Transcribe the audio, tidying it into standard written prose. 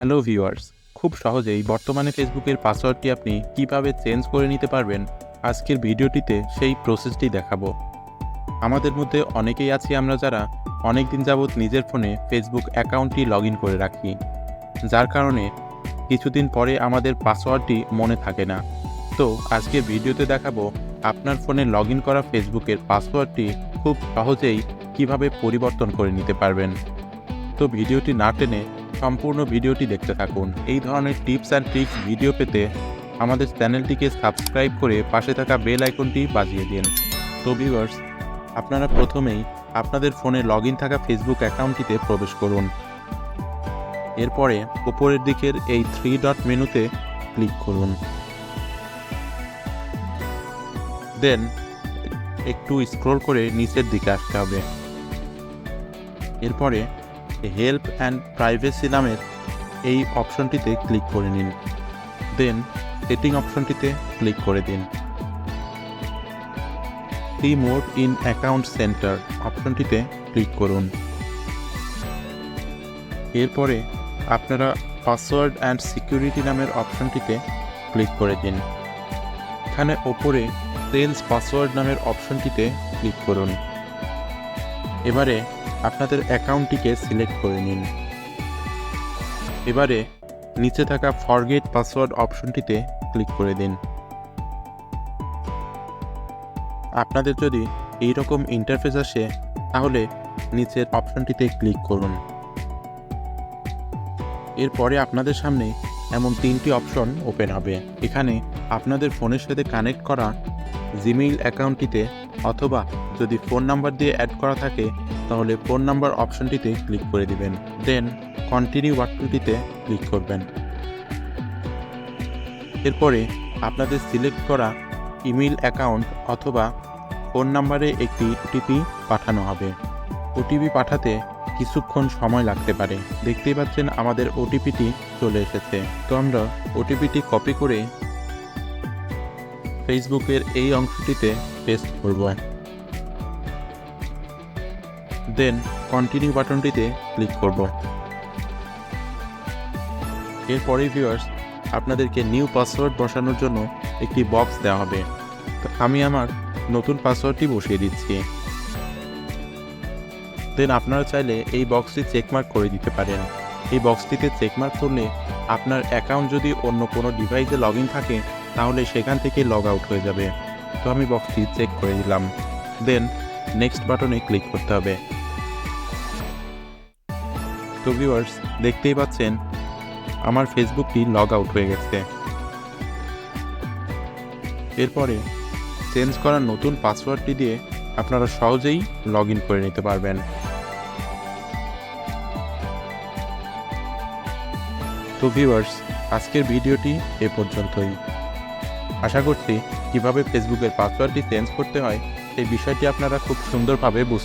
Hello viewers, খুব সহজেই বর্তমানে ফেসবুকের পাসওয়ার্ডটি আপনি কিভাবে চেঞ্জ করে নিতে পারবেন আজকের ভিডিওটিতে সেই প্রসেসটি দেখাবো। আমাদের মধ্যে অনেকেই আছি আমরা যারা অনেক দিন যাবৎ নিজের ফোনে ফেসবুক অ্যাকাউন্টটি লগ ইন করে রাখি, যার কারণে কিছুদিন পরে আমাদের পাসওয়ার্ডটি মনে থাকে না। তো আজকের ভিডিওতে দেখাবো আপনার ফোনে লগ ইন করা ফেসবুকের পাসওয়ার্ডটি খুব সহজেই কিভাবে পরিবর্তন করে নিতে পারবেন। তো ভিডিওটি না টেনে সম্পূর্ণ ভিডিওটি দেখতে থাকুন। এই ধরনের টিপস অ্যান্ড ট্রিক্স ভিডিও পেতে আমাদের চ্যানেলটিকে সাবস্ক্রাইব করে পাশে থাকা বেল আইকনটি বাজিয়ে দিন। তো ভিউয়ার্স, আপনারা প্রথমেই আপনাদের ফোনে লগ ইন থাকা ফেসবুক অ্যাকাউন্টটিতে প্রবেশ করুন। এরপরে উপরের দিকের এই 3 ডট মেনুতে ক্লিক করুন। দেন একটু স্ক্রল করে নিচের দিকে আসতে হবে। এরপরে হেল্প অ্যান্ড প্রাইভেসি নামের এই অপশনটিতে ক্লিক করে নিন। দেন সেটিং অপশনটিতে ক্লিক করে দিন। See more in account centre অপশনটিতে ক্লিক করুন। এরপরে আপনারা পাসওয়ার্ড অ্যান্ড সিকিউরিটি নামের অপশনটিতে ক্লিক করে দিন। এখানে ওপরে চেঞ্জ পাসওয়ার্ড নামের অপশনটিতে ক্লিক করুন। এবারে আপনাদের অ্যাকাউন্টটিকে সিলেক্ট করে নিন। এবারে নিচে থাকা ফরগেট পাসওয়ার্ড অপশনটিতে ক্লিক করে দিন। আপনাদের যদি এই রকম ইন্টারফেস আসে তাহলে নিচের অপশনটিতে ক্লিক করুন। এরপরে আপনাদের সামনে এমন 3টি অপশন ওপেন হবে। এখানে আপনাদের ফোনের সাথে কানেক্ট করা জিমেইল অ্যাকাউন্টটিতে অথবা যদি ফোন নাম্বার দিয়ে অ্যাড করা থাকে তাহলে ফোন নাম্বার অপশনটিতে ক্লিক করে দিবেন। দেন কন্টিনিউ বাটনটিতে ক্লিক করবেন। এরপরে আপনাদের সিলেক্ট করা ইমেইল অ্যাকাউন্ট অথবা ফোন নাম্বারে একটি ওটিপি পাঠানো হবে। ওটিপি পাঠাতে কিছুক্ষণ সময় লাগতে পারে। দেখতেই পাচ্ছেন আমাদের ওটিপিটি চলে এসেছে। তো আমরা ওটিপিটি কপি করে ফেসবুকের এই অংশটিতে পেস্ট করব। দেন কন্টিনিউ বাটনটিতে ক্লিক করব। এরপরে ভিউয়ার্স, আপনাদেরকে নিউ পাসওয়ার্ড বসানোর জন্য একটি বক্স দেওয়া হবে। তো আমি আমার নতুন পাসওয়ার্ডটি বসিয়ে দিচ্ছি। দেন আপনারা চাইলে এই বক্সটি চেকমার্ক করে দিতে পারেন। এই বক্সটিতে চেকমার্ক করলে আপনার অ্যাকাউন্ট যদি অন্য কোনো ডিভাইসে লগ ইন থাকে তাহলে সেখান থেকে লগ আউট হয়ে যাবে। তো আমি বক্সটি চেক করে দিলাম। দেন নেক্সট বাটনে ক্লিক করতে হবে। তো ভিউয়ার্স, দেখতেই পাচ্ছেন আমার ফেসবুকটি লগ আউট হয়ে গেছে। এরপরে চেঞ্জ করা নতুন পাসওয়ার্ডটি দিয়ে আপনারা সহজেই লগ ইন করে নিতে পারবেন। তো ভিউয়ার্স, আজকের ভিডিওটি এ পর্যন্তই। আশা করছি কিভাবে ফেসবুকের পাসওয়ার্ডটি চেঞ্জ করতে হয় এই বিষয়টি আপনারা খুব সুন্দরভাবে বুঝতে